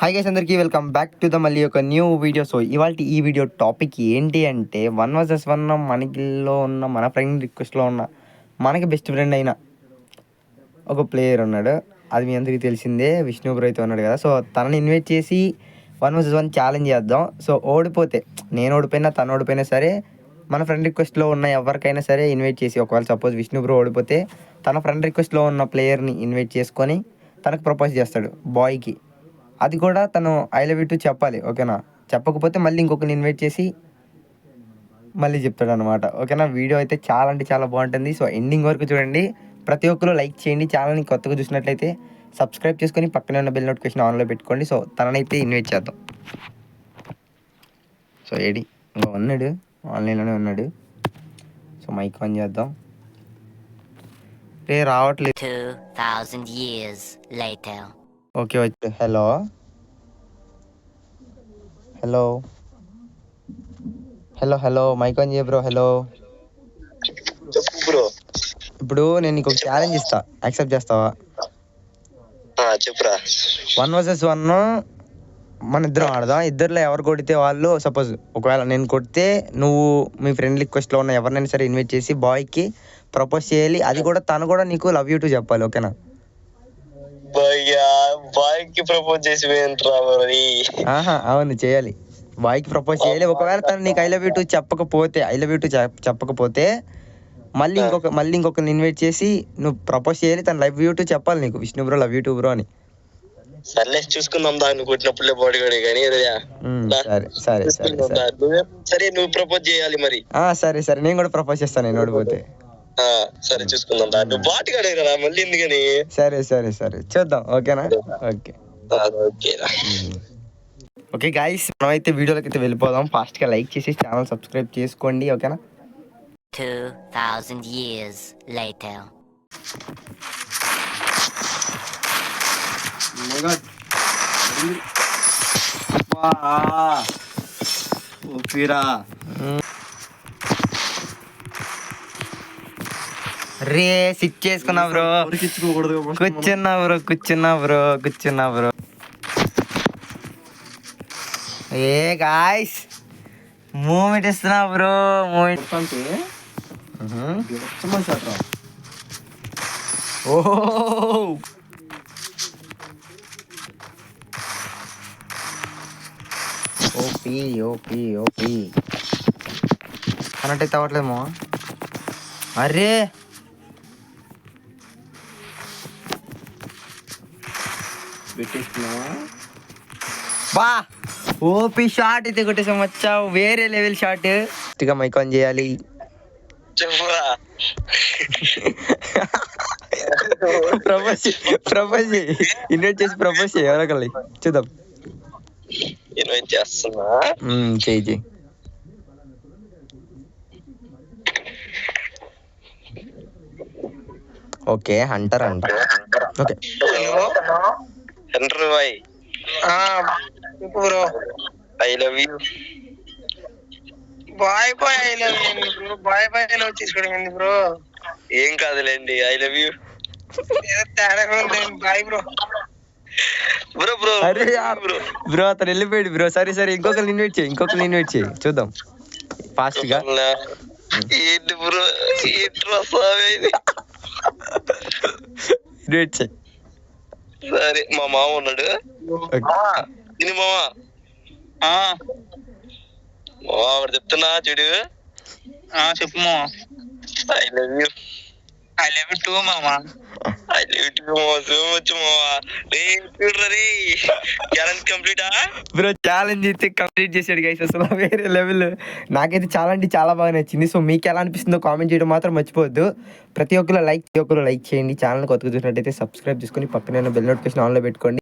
Hi guys, అందరికీ welcome back to the మళ్ళీ ఒక న్యూ వీడియో. సో ఇవాళ ఈ వీడియో టాపిక్ ఏంటి అంటే 1 vs 1 మనకిలో ఉన్న మన ఫ్రెండ్ రిక్వెస్ట్లో ఉన్న మనకి బెస్ట్ ఫ్రెండ్ అయిన ఒక ప్లేయర్ ఉన్నాడు. అది మీ అందరికీ తెలిసిందే, విష్ణు బ్రో అయితే ఉన్నాడు కదా. సో తనని ఇన్వైట్ చేసి 1 vs 1 ఛాలెంజ్ చేద్దాం. సో ఓడిపోతే, నేను ఓడిపోయినా తను ఓడిపోయినా సరే, మన ఫ్రెండ్ రిక్వెస్ట్లో ఉన్న ఎవరికైనా సరే ఇన్వైట్ చేసి, ఒకవేళ సపోజ్ విష్ణు బ్రో ఓడిపోతే తన ఫ్రెండ్ రిక్వెస్ట్లో ఉన్న ప్లేయర్ని ఇన్వైట్ చేసుకొని తనకు ప్రపోజ్ చేస్తాడు బాయ్కి. అది కూడా తను ఐ లవ్ యూ టు చెప్పాలి, ఓకేనా? చెప్పకపోతే మళ్ళీ ఇంకొకరిని ఇన్వైట్ చేసి మళ్ళీ చెప్తాడు అనమాట, ఓకేనా? వీడియో అయితే చాలా అంటే చాలా బాగుంటుంది. సో ఎండింగ్ వరకు చూడండి. ప్రతి ఒక్కరు లైక్ చేయండి. ఛానల్ని కొత్తగా చూసినట్లయితే సబ్స్క్రైబ్ చేసుకొని పక్కనే ఉన్న బెల్ నోటిఫికేషన్ ఆన్లో పెట్టుకోండి. సో తననైతే ఇన్వైట్ చేద్దాం. సో ఏడి ఇంకా ఉన్నాడు, ఆన్లైన్లోనే ఉన్నాడు. సో మైక్ ఆన్ చేద్దాం. రే రావట్లేదు. 2000 years later. ఓకే వచ్చి hello hello hello hello mic on చేయ బ్రో. హలో బ్రో, ఇప్పుడు నేను నీకు ఒక ఛాలెంజ్ ఇస్తా, యాక్సెప్ట్ చేస్తావా? చెప్పురా. 1 vs 1 మన ఇద్దరం ఆడదాం. ఇద్దరులో ఎవరు కొడితే వాళ్ళు, సపోజ్ ఒకవేళ నేను కొడితే నువ్వు మీ ఫ్రెండ్ రిక్వెస్ట్లో ఉన్న ఎవరినైనా సరే ఇన్వైట్ చేసి బాయ్కి ప్రపోజ్ చేయాలి. అది కూడా తను కూడా నీకు లవ్ యూ టు చెప్పాలి, ఓకేనా? బాయ్ కి ప్రపోజ్ చేసి అవును, చేయాలి. బాయ్కి ప్రపోజ్ చేయాలి. ఒకవేళ తను నీకు ఐ లవ్ యూ టు చెప్పకపోతే మళ్ళీ ఇంకొకరిని ఇన్వైట్ చేసి నువ్వు ప్రపోజ్ చేయాలి. తను లవ్ యూ టు చెప్పాలి నీకు, Vishnu bro love you to bro అని. సర్లే చూసుకుందాం, దాన్ని కొట్టినప్పుడే బాడీ గడి కానీ. సరే సరే సరే సరే నువ్వు ప్రపోజ్ చేయాలి మరి. సరే సరే, నేను కూడా ప్రపోజ్ చేస్తాను నేను ఓడిపోతే. సరే చూసుకుందాం, నువ్వు బాటి గడగరా మళ్ళీ ఎందుకని. సరే సరే సరే చూద్దాం, ఓకేనా? ఓకే ఓకే గాయ్స్, మనమైతే వీడియోలోకి అయితే వెళ్ళిపోదాం. ఫాస్ట్గా లైక్ చేసి ఛానల్ సబ్స్క్రైబ్ చేసుకోండి, ఓకేనా? 2000 years later. రే సిట్ చేసుకున్నా బ్రో, కూర్చున్నా బ్రో. ఏ గాయ్స్, మూమెంట్ ఇస్తున్నా బ్రో, మూమెంట్. ఓహో ఓపి కనెక్ట్ అయితే అవ్వట్లేమో. అరే బా, ఓపి షాట్ అయితే కొట్టేసాం. వచ్చావు, వేరే లెవెల్ షాట్. ఇక మైక్ ఆన్ చేయాలి. చెప్పురా. ప్రపోజ్ ఇన్వైట్ చేసి ప్రపోజ్ చేయి ఎవరొకళ్ళని, చూద్దాం. ఇన్వైట్ చేస్తున్నా, చెయ్యి. ఓకే హంటర్ అంట. Okay hunter bye, bro I love you. Bye I love you bro. Bye love తీసుకోండి బ్రో. ఏం కాదులేండి, ఐ లవ్ యూ. తేడా బాయ్ బ్రో. అరే బ్రో అతను వెళ్ళిపోయాడు బ్రో. సరే ఇంకొకరిని ఇన్వైట్ చేయి చూద్దాం ఫాస్ట్ గా. ఏంటి బ్రో, ఇన్వైట్ చేయి. సరే మా మామ ఉన్నాడు. ఇది మామ ఒకటి చెప్తున్నా చూడు. చెప్పు మామ. I love you. I love you two మామ. ఐ లవ్ యూ టూ మామ. సో మచ్ మామ. చూడరీ ఛాలెంజ్ కంప్లీట్. బ్రో ఛాలెంజ్ అయితే కంప్లీట్ చేసాడు గైస్, అసలు వేరే లెవెల్. నాకైతే చాలా అంటే చాలా బాగా నచ్చింది. సో మీకు ఎలా అనిపిస్తుందో కామెంట్ చేయడం మాత్రం మర్చిపోవద్దు. ప్రతి ఒక్కరు లైక్ చేయండి. ఛానల్ కొత్తగా చూసినట్టయితే సబ్స్క్రైబ్ చేసుకొని పక్కనే బెల్ నోటిఫికేషన్ ఆన్లో పెట్టుకోండి.